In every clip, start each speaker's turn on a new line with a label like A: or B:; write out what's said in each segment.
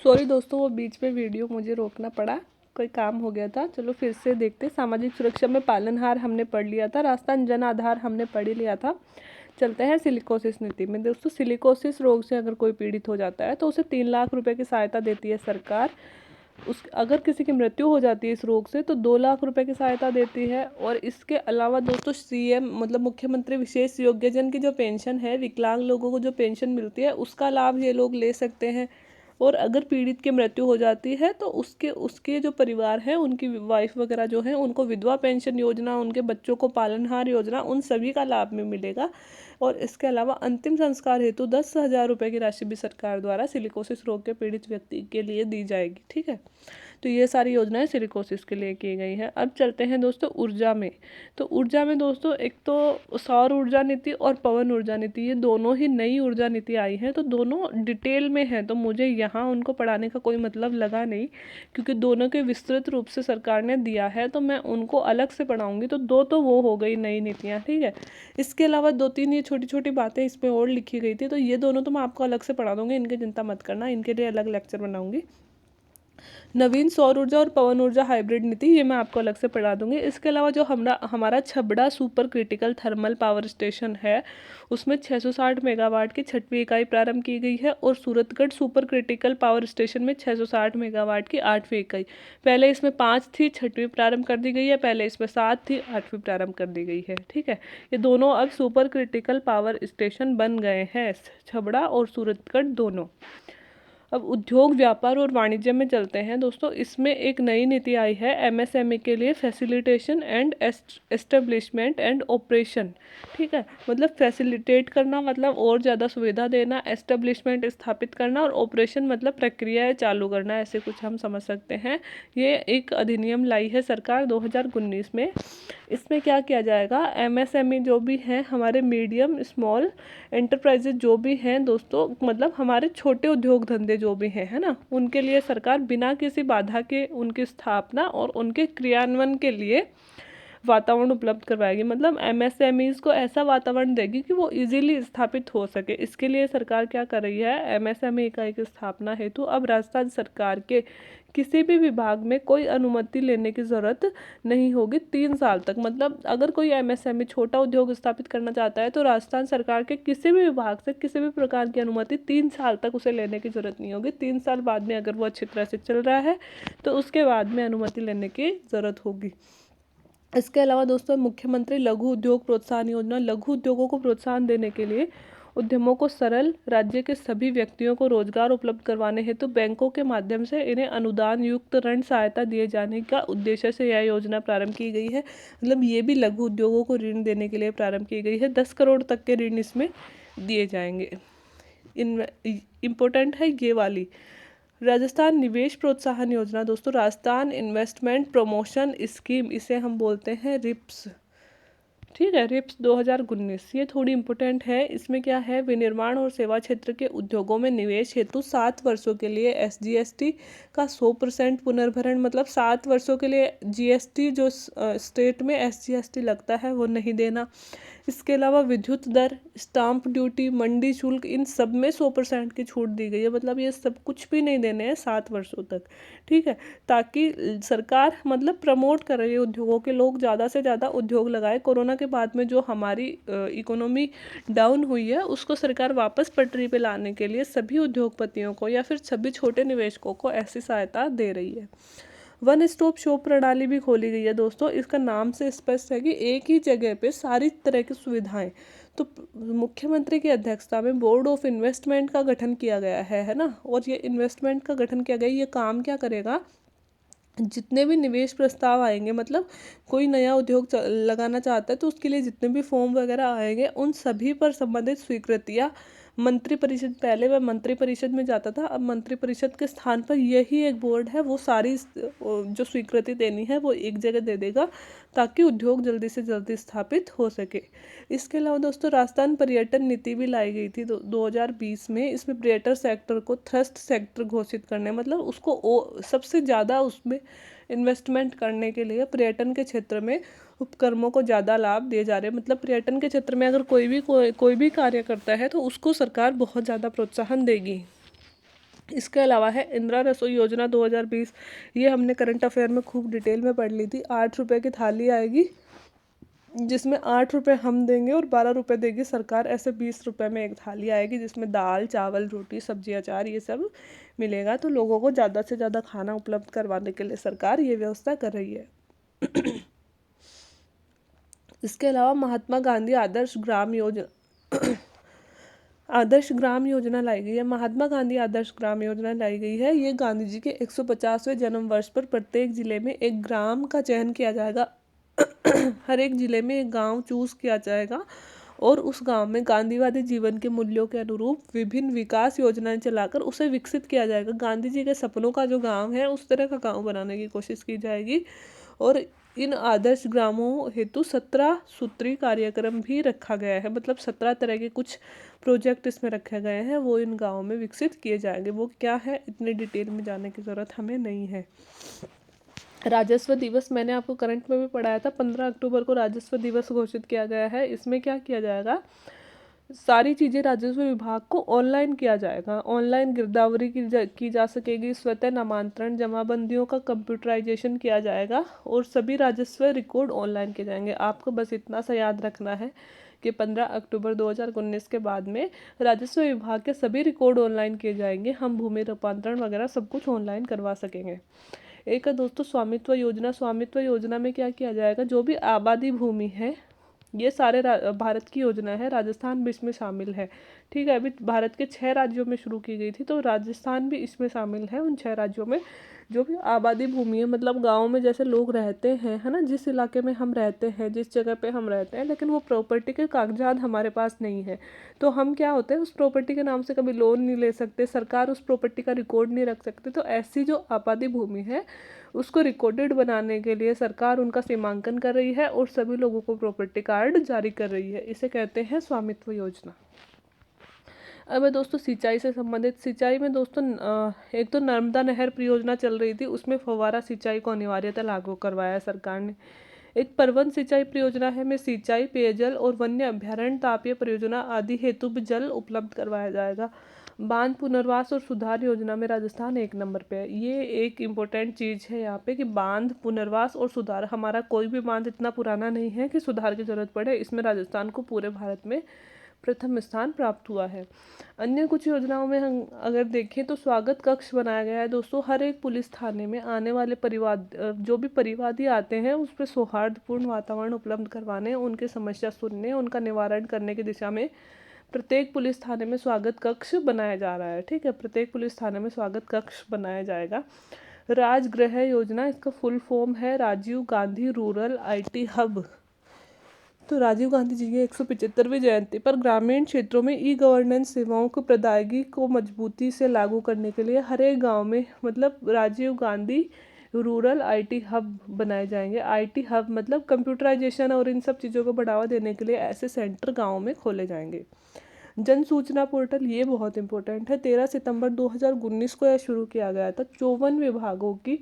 A: Sorry दोस्तों, वो बीच में वीडियो मुझे रोकना पड़ा, कोई काम हो गया था। चलो फिर से देखते। सामाजिक सुरक्षा में पालनहार हमने पढ़ लिया था, राजस्थान जन आधार हमने पढ़ ही लिया था। चलते हैं सिलिकोसिस नीति में। दोस्तों, सिलिकोसिस रोग से अगर कोई पीड़ित हो जाता है तो उसे 3 लाख रुपए की सहायता देती है सरकार। उस अगर किसी की मृत्यु हो जाती है इस रोग से तो 2 लाख रुपए की सहायता देती है। और इसके अलावा दोस्तों सीएम मतलब मुख्यमंत्री विशेष योग्यजन की जो पेंशन है, विकलांग लोगों को जो पेंशन मिलती है उसका लाभ ये लोग ले सकते हैं। और अगर पीड़ित की मृत्यु हो जाती है तो उसके उसके जो परिवार है, उनकी वाइफ वगैरह जो है, उनको विधवा पेंशन योजना, उनके बच्चों को पालनहार योजना, उन सभी का लाभ में मिलेगा। और इसके अलावा अंतिम संस्कार हेतु 10,000 रुपये की राशि भी सरकार द्वारा सिलिकोसिस रोग के पीड़ित व्यक्ति के लिए दी जाएगी। ठीक है, तो ये सारी योजनाएं सिलिकोसिस के लिए की गई हैं। अब चलते हैं दोस्तों ऊर्जा में। तो ऊर्जा में दोस्तों एक तो सौर ऊर्जा नीति और पवन ऊर्जा नीति, ये दोनों ही नई ऊर्जा नीति आई है। तो दोनों डिटेल में है, तो मुझे यहाँ उनको पढ़ाने का कोई मतलब लगा नहीं, क्योंकि दोनों के विस्तृत रूप से सरकार ने दिया है, तो मैं उनको अलग से पढ़ाऊंगी। तो दो तो वो हो गई नई नीतियाँ, ठीक है। इसके अलावा 2-3 ये छोटी छोटी बातें इसमें और लिखी गई थी, तो ये दोनों तो मैं आपको अलग से पढ़ा दूंगी, इनकी चिंता मत करना, इनके लिए अलग लेक्चर बनाऊंगी। नवीन सौर ऊर्जा और पवन ऊर्जा हाइब्रिड नीति, ये मैं आपको अलग से पढ़ा दूंगी। इसके अलावा जो हमारा Chhabra super critical thermal power station है, उसमें 660 मेगावाट की 6वीं इकाई प्रारंभ की गई है। और Suratgarh super critical power station में 660 मेगावाट की 8वीं इकाई, पहले इसमें 5 थी, 6वीं प्रारंभ कर दी गई है। पहले इसमें 7 थी, 8वीं प्रारंभ कर दी गई है। ठीक है, ये दोनों अब सुपर क्रिटिकल पावर स्टेशन बन गए हैं, छबड़ा और सूरतगढ़ दोनों। अब उद्योग व्यापार और वाणिज्य में चलते हैं दोस्तों। इसमें एक नई नीति आई है एमएसएमई के लिए, facilitation and establishment and operation. ठीक है, मतलब फैसिलिटेट करना मतलब और ज़्यादा सुविधा देना, एस्टेब्लिशमेंट स्थापित करना, और ऑपरेशन मतलब प्रक्रियाएं चालू करना, ऐसे कुछ हम समझ सकते हैं। ये एक अधिनियम लाई है सरकार 2019 में। इसमें क्या किया जाएगा, एमएसएमई जो भी हैं, हमारे मीडियम स्मॉल एंटरप्राइजेज जो भी हैं दोस्तों, मतलब हमारे छोटे उद्योग धंधे जो भी हैं, है ना, उनके लिए सरकार बिना किसी बाधा के उनकी स्थापना और उनके क्रियान्वयन के लिए वातावरण उपलब्ध करवाएगी। मतलब एमएसएमईज को ऐसा वातावरण देगी कि वो इजीली स्थापित हो सके। इसके लिए सरकार क्या कर रही है, एमएसएमई इकाई की स्थापना हेतु अब राजस्थान सरकार के किसी भी विभाग में कोई अनुमति लेने की ज़रूरत नहीं होगी 3 साल तक। मतलब अगर कोई एमएसएमई छोटा उद्योग स्थापित करना चाहता है तो राजस्थान सरकार के किसी भी विभाग से किसी भी प्रकार की अनुमति 3 साल तक उसे लेने की ज़रूरत नहीं होगी। 3 साल बाद में अगर वो अच्छी तरह से चल रहा है तो उसके बाद में अनुमति लेने की ज़रूरत होगी। इसके अलावा दोस्तों मुख्यमंत्री लघु उद्योग प्रोत्साहन योजना, लघु उद्योगों को प्रोत्साहन देने के लिए उद्यमों को सरल, राज्य के सभी व्यक्तियों को रोजगार उपलब्ध करवाने हेतु बैंकों के माध्यम से इन्हें अनुदान युक्त ऋण सहायता दिए जाने का उद्देश्य से यह योजना प्रारंभ की गई है। मतलब ये भी लघु उद्योगों को ऋण देने के लिए प्रारंभ की गई है। 10 करोड़ तक के ऋण इसमें दिए जाएंगे। इम्पोर्टेंट है ये वाली राजस्थान निवेश प्रोत्साहन योजना दोस्तों, राजस्थान इन्वेस्टमेंट प्रमोशन स्कीम, इसे हम बोलते हैं रिप्स। ठीक है, रिप्स 2019, ये थोड़ी इंपॉर्टेंट है। इसमें क्या है, विनिर्माण और सेवा क्षेत्र के उद्योगों में निवेश हेतु 7 वर्षों के लिए एसजीएसटी का 100% पुनर्भरण, मतलब 7 वर्षों के लिए जीएसटी जो स्टेट में एसजीएसटी लगता है वो नहीं देना। इसके अलावा विद्युत दर, स्टाम्प ड्यूटी, मंडी शुल्क, इन सब में 100% की छूट दी गई है। मतलब ये सब कुछ भी नहीं देने हैं 7 वर्षों तक। ठीक है, ताकि सरकार मतलब प्रमोट कर रही है उद्योगों के, लोग ज़्यादा से ज़्यादा उद्योग लगाए। कोरोना के बाद में जो हमारी इकोनॉमी डाउन हुई है उसको सरकार वापस पटरी पे लाने के लिए सभी उद्योगपतियों को या फिर सभी छोटे निवेशकों को ऐसी सहायता दे रही है। वन स्टॉप शॉप प्रणाली भी खोली गई है दोस्तों। इसका नाम से स्पष्ट है कि एक ही जगह पे सारी तरह की सुविधाएं। तो मुख्यमंत्री की अध्यक्षता में बोर्ड ऑफ इन्वेस्टमेंट का गठन किया गया है ना। और ये इन्वेस्टमेंट का गठन किया गया, ये काम क्या करेगा, जितने भी निवेश प्रस्ताव आएंगे, मतलब कोई नया उद्योग लगाना चाहता है तो उसके लिए जितने भी फॉर्म वगैरह आएंगे उन सभी पर संबंधित स्वीकृतियाँ मंत्री परिषद, पहले वह मंत्री परिषद में जाता था, अब मंत्री परिषद के स्थान पर यही एक बोर्ड है, वो सारी जो स्वीकृति देनी है वो एक जगह दे देगा ताकि उद्योग जल्दी से जल्दी स्थापित हो सके। इसके अलावा दोस्तों राजस्थान पर्यटन नीति भी लाई गई थी 2020 में। इसमें पर्यटन सेक्टर को थ्रस्ट सेक्टर घोषित करने, मतलब उसको सबसे ज़्यादा उसमें इन्वेस्टमेंट करने के लिए पर्यटन के क्षेत्र में उपक्रमों को ज़्यादा लाभ दिए जा रहे हैं। मतलब पर्यटन के क्षेत्र में अगर कोई भी कार्य करता है तो उसको सरकार बहुत ज़्यादा प्रोत्साहन देगी। इसके अलावा है इंदिरा रसोई योजना 2020। ये हमने करंट अफेयर में खूब डिटेल में पढ़ ली थी। 8 रुपये की थाली आएगी, जिसमें 8 रुपये हम देंगे और 12 रुपये देगी सरकार। ऐसे 20 रुपये में एक थाली आएगी, जिसमें दाल चावल रोटी सब्जी अचार ये सब मिलेगा। तो लोगों को ज़्यादा से ज़्यादा खाना उपलब्ध करवाने के लिए सरकार ये व्यवस्था कर रही है। इसके अलावा महात्मा गांधी आदर्श ग्राम योजना लाई गई है। महात्मा गांधी आदर्श ग्राम योजना लाई गई है। ये गांधी जी के 150वें जन्म वर्ष पर प्रत्येक जिले में एक ग्राम का चयन किया जाएगा। हर एक जिले में एक गांव चूज किया जाएगा और उस गांव में गांधीवादी जीवन के मूल्यों के अनुरूप विभिन्न विकास योजनाएं चलाकर उसे विकसित किया जाएगा। गांधी जी के सपनों का जो गांव है उस तरह का गांव बनाने की कोशिश की जाएगी। और इन आदर्श ग्रामों हेतु 17 सूत्री कार्यक्रम भी रखा गया है। मतलब 17 तरह के कुछ प्रोजेक्ट इसमें रखे गए हैं, वो इन गाँवों में विकसित किए जाएंगे। वो क्या है, इतनी डिटेल में जाने की ज़रूरत हमें नहीं है। राजस्व दिवस मैंने आपको करंट में भी पढ़ाया था। 15 अक्टूबर को राजस्व दिवस घोषित किया गया है। इसमें क्या किया जाएगा, सारी चीज़ें राजस्व विभाग को ऑनलाइन किया जाएगा। ऑनलाइन गिरदावरी की जा सकेगी। स्वतः नामांतरण जमाबंदियों का कंप्यूटराइजेशन किया जाएगा और सभी राजस्व रिकॉर्ड ऑनलाइन किए जाएंगे। आपको बस इतना सा याद रखना है कि 15 अक्टूबर 2019 के बाद में राजस्व विभाग के सभी रिकॉर्ड ऑनलाइन किए जाएंगे। हम भूमि रूपांतरण वगैरह सब कुछ ऑनलाइन करवा सकेंगे। एक है दोस्तों स्वामित्व योजना। स्वामित्व योजना में क्या किया जाएगा, जो भी आबादी भूमि है, ये सारे भारत की योजना है, राजस्थान भी इसमें शामिल है। ठीक है, अभी भारत के 6 राज्यों में शुरू की गई थी, तो राजस्थान भी इसमें शामिल है। उन 6 राज्यों में जो भी आबादी भूमि है, मतलब गाँव में जैसे लोग रहते हैं, है ना, जिस इलाके में हम रहते हैं, जिस जगह पे हम रहते हैं, लेकिन वो प्रॉपर्टी के कागजात हमारे पास नहीं है, तो हम क्या होते हैं, उस प्रॉपर्टी के नाम से कभी लोन नहीं ले सकते, सरकार उस प्रॉपर्टी का रिकॉर्ड नहीं रख सकते। तो ऐसी जो आबादी भूमि है उसको रिकॉर्डेड बनाने के लिए सरकार उनका सीमांकन कर रही है और सभी लोगों को प्रॉपर्टी कार्ड जारी कर रही है। इसे कहते हैं स्वामित्व योजना। अब है दोस्तों सिंचाई से संबंधित। सिंचाई में दोस्तों एक तो नर्मदा नहर परियोजना चल रही थी, उसमें फव्वारा सिंचाई को अनिवार्यता लागू करवाया है सरकार ने। एक परवन सिंचाई परियोजना है, में सिंचाई पेयजल और वन्य अभ्यारण्य तापीय परियोजना आदि हेतु भी जल उपलब्ध करवाया जाएगा। बांध पुनर्वास और सुधार योजना में राजस्थान 1 नंबर पे है। ये एक इम्पोर्टेंट चीज़ है यहाँ पे कि बांध पुनर्वास और सुधार, हमारा कोई भी बांध इतना पुराना नहीं है कि सुधार की जरूरत पड़े। इसमें राजस्थान को पूरे भारत में प्रथम स्थान प्राप्त हुआ है। अन्य कुछ योजनाओं में हम अगर देखें तो स्वागत कक्ष बनाया गया है दोस्तों। हर एक पुलिस थाने में आने वाले जो भी परिवादी आते हैं उस पर सौहार्दपूर्ण वातावरण उपलब्ध करवाने, उनकी समस्या सुनने, उनका निवारण करने की दिशा में प्रत्येक पुलिस थाने में स्वागत कक्ष बनाया जा रहा है। ठीक है, प्रत्येक पुलिस थाने में स्वागत कक्ष बनाया जाएगा। राजगृह योजना, इसका फुल फॉर्म है Rajiv Gandhi rural IT hub. तो राजीव गांधी जी की 175वीं जयंती पर ग्रामीण क्षेत्रों में गवर्नेंस सेवाओं को प्रदायगी को मजबूती से लागू करने के लिए हर एक गाँव में मतलब Rajiv Gandhi rural IT hub बनाए जाएंगे। IT हब मतलब कंप्यूटराइजेशन और इन सब चीज़ों को बढ़ावा देने के लिए ऐसे सेंटर गाँव में खोले जाएंगे। जन सूचना पोर्टल, ये बहुत इंपॉर्टेंट है। 13 सितंबर 2019 को यह शुरू किया गया था। 54 विभागों की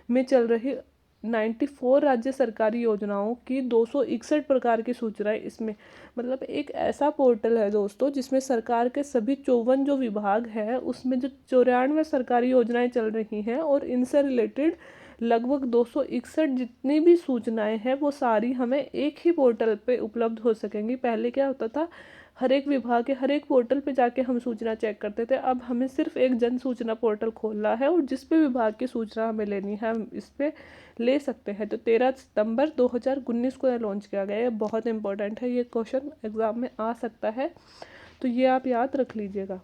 A: में चल रही 94 राज्य सरकारी योजनाओं की 261 प्रकार की सूचनाएं इसमें, मतलब एक ऐसा पोर्टल है दोस्तों जिसमें सरकार के सभी 54 जो विभाग है उसमें जो 94 सरकारी योजनाएं चल रही हैं और इनसे रिलेटेड लगभग 261 जितनी भी सूचनाएं हैं वो सारी हमें एक ही पोर्टल पे उपलब्ध हो सकेंगी। पहले क्या होता था, हर एक विभाग के हर एक पोर्टल पे जाके हम सूचना चेक करते थे। अब हमें सिर्फ एक जन सूचना पोर्टल खोलना है और जिस भी विभाग की सूचना हमें लेनी है हम इस पे ले सकते हैं। तो 13 सितंबर 2019 को यह लॉन्च किया गया है। बहुत इंपॉर्टेंट है, ये क्वेश्चन एग्जाम में आ सकता है, तो ये आप याद रख लीजिएगा।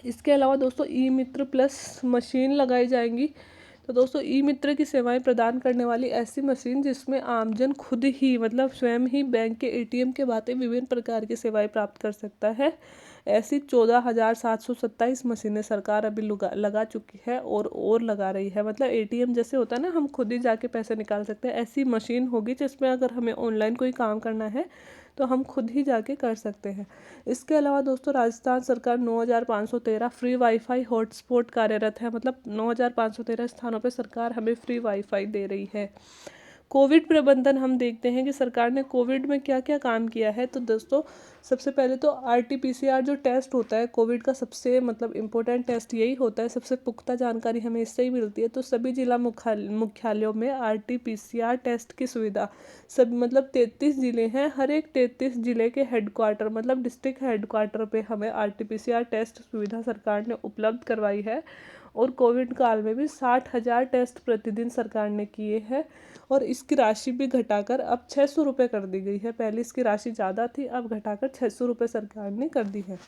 A: इसके अलावा दोस्तों ई-मित्र प्लस मशीन लगाई जाएंगी। तो दोस्तों ई-मित्र की सेवाएं प्रदान करने वाली ऐसी मशीन जिसमें आमजन खुद ही मतलब स्वयं ही बैंक के ATM के बातें विभिन्न प्रकार की सेवाएं प्राप्त कर सकता है। ऐसी 14,727 मशीनें सरकार अभी लगा चुकी है और लगा रही है। मतलब ATM जैसे होता है ना, हम खुद ही जाके पैसे निकाल सकते हैं, ऐसी मशीन होगी जिसमें अगर हमें ऑनलाइन कोई काम करना है तो हम खुद ही जाके कर सकते हैं। इसके अलावा दोस्तों राजस्थान सरकार 9,513 फ्री वाईफाई हॉटस्पॉट कार्यरत है। मतलब 9,513 स्थानों पर सरकार हमें फ्री वाईफाई दे रही है। कोविड प्रबंधन हम देखते हैं कि सरकार ने कोविड में क्या क्या काम किया है। तो दोस्तों सबसे पहले तो RT-PCR जो टेस्ट होता है कोविड का, सबसे मतलब इम्पोर्टेंट टेस्ट यही होता है, सबसे पुख्ता जानकारी हमें इससे ही मिलती है। तो सभी जिला मुख्यालयों में RT-PCR टेस्ट की सुविधा, सब मतलब 33 ज़िले हैं, हर एक 33 ज़िले के हेडक्वार्टर मतलब डिस्ट्रिक्ट हेडक्वार्टर पे हमें RT-PCR टेस्ट सुविधा सरकार ने उपलब्ध करवाई है। और कोविड काल में भी 60,000 टेस्ट प्रतिदिन सरकार ने किए हैं। और इसकी राशि भी घटाकर अब 600 रुपये कर दी गई है। पहले इसकी राशि ज़्यादा थी, अब घटाकर 600 रुपये सरकार ने कर दी है।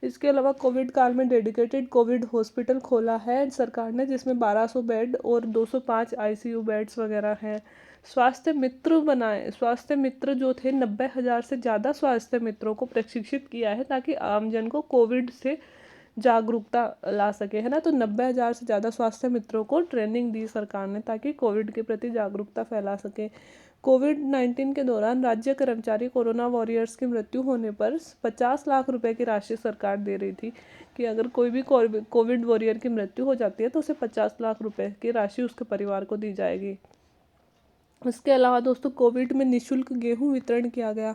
A: इसके अलावा कोविड काल में डेडिकेटेड कोविड हॉस्पिटल खोला है सरकार ने, जिसमें 1200 बेड और 205 ICU बेड्स वगैरह हैं। स्वास्थ्य मित्र बनाए, स्वास्थ्य मित्र जो थे 90,000 से ज़्यादा स्वास्थ्य मित्रों को प्रशिक्षित किया है ताकि आमजन को कोविड से जागरूकता ला सके, है ना। तो 90,000 से ज़्यादा स्वास्थ्य मित्रों को ट्रेनिंग दी सरकार ने ताकि कोविड के प्रति जागरूकता फैला सके। कोविड-19 के दौरान राज्य कर्मचारी कोरोना वॉरियर्स की मृत्यु होने पर 50 लाख रुपए की राशि सरकार दे रही थी कि अगर कोई भी कोविड वॉरियर की मृत्यु हो जाती है तो उसे 50 लाख रुपए की राशि उसके परिवार को दी जाएगी। इसके अलावा दोस्तों कोविड में निःशुल्क गेहूँ वितरण किया गया।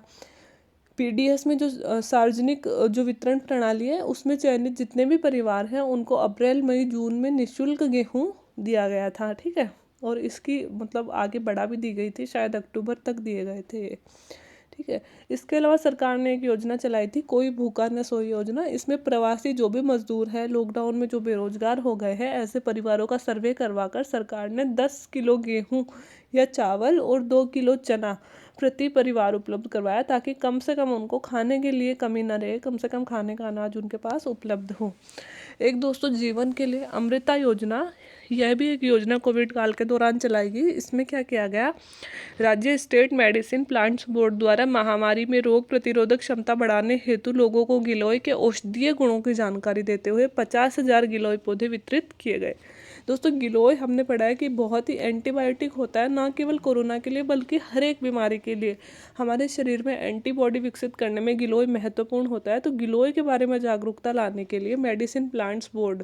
A: PDS में जो सार्वजनिक जो वितरण प्रणाली है उसमें चयनित जितने भी परिवार हैं उनको अप्रैल मई जून में निःशुल्क गेहूँ दिया गया था, ठीक है। और इसकी मतलब आगे बढ़ा भी दी गई थी, शायद अक्टूबर तक दिए गए थे, ठीक है। इसके अलावा सरकार ने एक योजना चलाई थी, कोई भूखा न सोए योजना। इसमें प्रवासी जो भी मजदूर हैं, लॉकडाउन में जो बेरोजगार हो गए हैं, ऐसे परिवारों का सर्वे करवाकर सरकार ने 10 किलो गेहूँ या चावल और 2 किलो चना प्रति परिवार उपलब्ध करवाया ताकि कम से कम उनको खाने के लिए कमी न रहे, कम से कम खाने का अनाज उनके पास उपलब्ध हो। एक दोस्तों जीवन के लिए अमृता योजना, यह भी एक योजना कोविड काल के दौरान चलाई गई। इसमें क्या किया गया, राज्य स्टेट मेडिसिन प्लांट्स बोर्ड द्वारा महामारी में रोग प्रतिरोधक क्षमता बढ़ाने हेतु लोगों को गिलोय के औषधीय गुणों की जानकारी देते हुए 50,000 गिलोय पौधे वितरित किए गए। दोस्तों गिलोय हमने पढ़ा है कि बहुत ही एंटीबायोटिक होता है, ना केवल कोरोना के लिए बल्कि हर एक बीमारी के लिए हमारे शरीर में एंटीबॉडी विकसित करने में गिलोय महत्वपूर्ण होता है। तो गिलोय के बारे में जागरूकता लाने के लिए मेडिसिन प्लांट्स बोर्ड,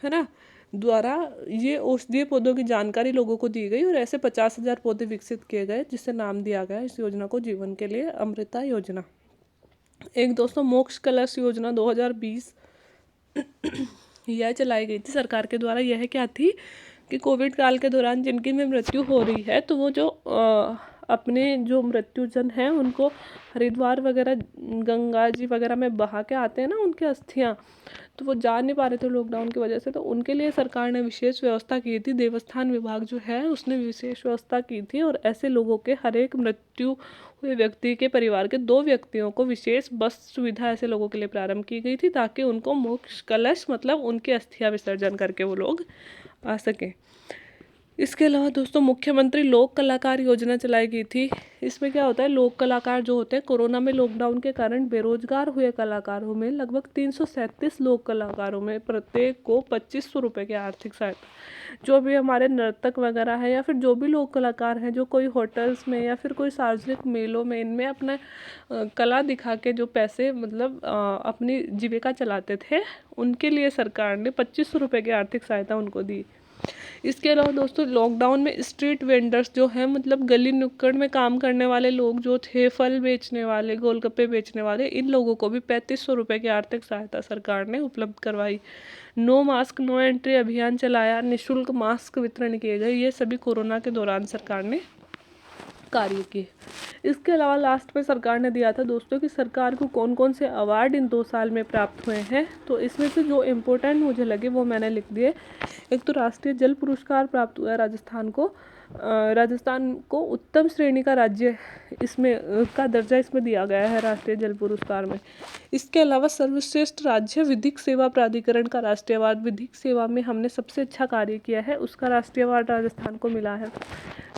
A: है ना, द्वारा ये औषधीय पौधों की जानकारी लोगों को दी गई और ऐसे 50,000 पौधे विकसित किए गए, जिससे नाम दिया गया इस योजना को जीवन के लिए अमृता योजना। एक दोस्तों मोक्ष कलश योजना 2020 यह चलाई गई थी सरकार के द्वारा। यह क्या थी कि कोविड काल के दौरान जिनकी में मृत्यु हो रही है तो वो जो अपने जो मृत्युजन हैं उनको हरिद्वार वगैरह गंगा जी वगैरह में बहा के आते हैं ना उनकी अस्थियाँ, तो वो जा नहीं पा रहे थे लॉकडाउन की वजह से, तो उनके लिए सरकार ने विशेष व्यवस्था की थी। देवस्थान विभाग जो है उसने विशेष व्यवस्था की थी और ऐसे लोगों के हर एक मृत्यु हुए व्यक्ति के परिवार के 2 व्यक्तियों को विशेष बस सुविधा ऐसे लोगों के लिए प्रारंभ की गई थी ताकि उनको मोक्ष कलश मतलब उनके अस्थियाँ विसर्जन करके वो लोग आ सकें। इसके अलावा दोस्तों मुख्यमंत्री लोक कलाकार योजना चलाई गई थी। इसमें क्या होता है, लोक कलाकार जो होते हैं कोरोना में लॉकडाउन के कारण बेरोजगार हुए कलाकारों में लगभग 337 लोक कलाकारों में प्रत्येक को 2500 रुपये की आर्थिक सहायता, जो भी हमारे नर्तक वगैरह है या फिर जो भी लोक कलाकार हैं जो कोई होटल्स में या फिर कोई सार्वजनिक मेलों में इनमें अपना कला दिखा के जो पैसे मतलब अपनी जीविका चलाते थे, उनके लिए सरकार ने 2500 रुपये की आर्थिक सहायता उनको दी। इसके अलावा दोस्तों लॉकडाउन में स्ट्रीट वेंडर्स जो हैं मतलब गली नुक्कड़ में काम करने वाले लोग जो थे, फल बेचने वाले, गोलगप्पे बेचने वाले, इन लोगों को भी 3500 रुपये की आर्थिक सहायता सरकार ने उपलब्ध करवाई। नो मास्क नो एंट्री अभियान चलाया, निःशुल्क मास्क वितरण किए गए। ये सभी कोरोना के दौरान सरकार ने कार्य किए। इसके अलावा लास्ट में सरकार ने दिया था दोस्तों कि सरकार को कौन कौन से अवार्ड इन 2 साल में प्राप्त हुए हैं, तो इसमें से जो इम्पोर्टेंट मुझे लगे वो मैंने लिख दिए। एक तो राष्ट्रीय जल पुरस्कार प्राप्त हुआ है राजस्थान को, राजस्थान को उत्तम श्रेणी का राज्य इसमें का दर्जा इसमें दिया गया है राष्ट्रीय जल पुरस्कार में। इसके अलावा सर्वश्रेष्ठ राज्य विधिक सेवा प्राधिकरण का राष्ट्रीय अवार्ड, विधिक सेवा में हमने सबसे अच्छा कार्य किया है उसका राष्ट्रीय अवार्ड राजस्थान को मिला है।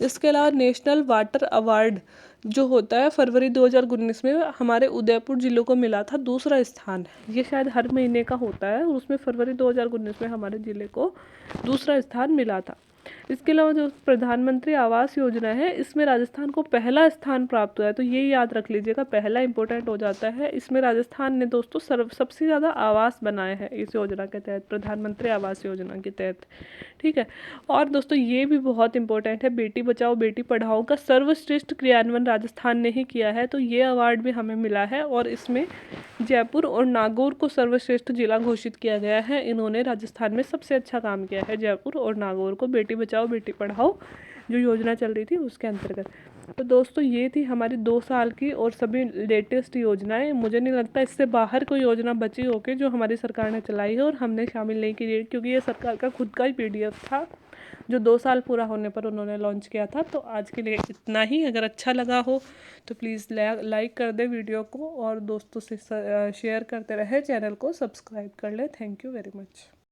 A: इसके अलावा नेशनल वाटर अवार्ड जो होता है फरवरी 2019 में हमारे उदयपुर जिले को मिला था 2रा स्थान। ये शायद हर महीने का होता है और उसमें फरवरी 2019 में हमारे ज़िले को 2रा स्थान मिला था। इसके अलावा जो प्रधानमंत्री आवास योजना है, इसमें राजस्थान को पहला स्थान प्राप्त हुआ है। तो ये याद रख लीजिएगा, पहला इंपॉर्टेंट हो जाता है। इसमें राजस्थान ने दोस्तों सबसे ज़्यादा आवास बनाए हैं इस योजना के तहत, प्रधानमंत्री आवास योजना के तहत। ठीक है। और दोस्तों ये भी बहुत इंपॉर्टेंट है, बेटी बचाओ बेटी पढ़ाओ का सर्वश्रेष्ठ क्रियान्वयन राजस्थान ने ही किया है। तो ये अवार्ड भी हमें मिला है और इसमें जयपुर और नागौर को सर्वश्रेष्ठ जिला घोषित किया गया है। इन्होंने राजस्थान में सबसे अच्छा काम किया है, जयपुर और नागौर को बेटी बचाओ बेटी पढ़ाओ जो योजना चल रही थी उसके अंतर्गत। तो दोस्तों ये थी हमारी 2 साल की और सभी लेटेस्ट योजनाएं। मुझे नहीं लगता इससे बाहर कोई योजना बची होगी जो हमारी सरकार ने चलाई है और हमने शामिल नहीं की, क्योंकि ये सरकार का खुद का ही PDF था जो 2 साल पूरा होने पर उन्होंने लॉन्च किया था। तो आज के लिए इतना ही। अगर अच्छा लगा हो तो प्लीज़ लाइक कर दे वीडियो को और दोस्तों से शेयर करते रहे, चैनल को सब्सक्राइब कर ले। Thank you very much.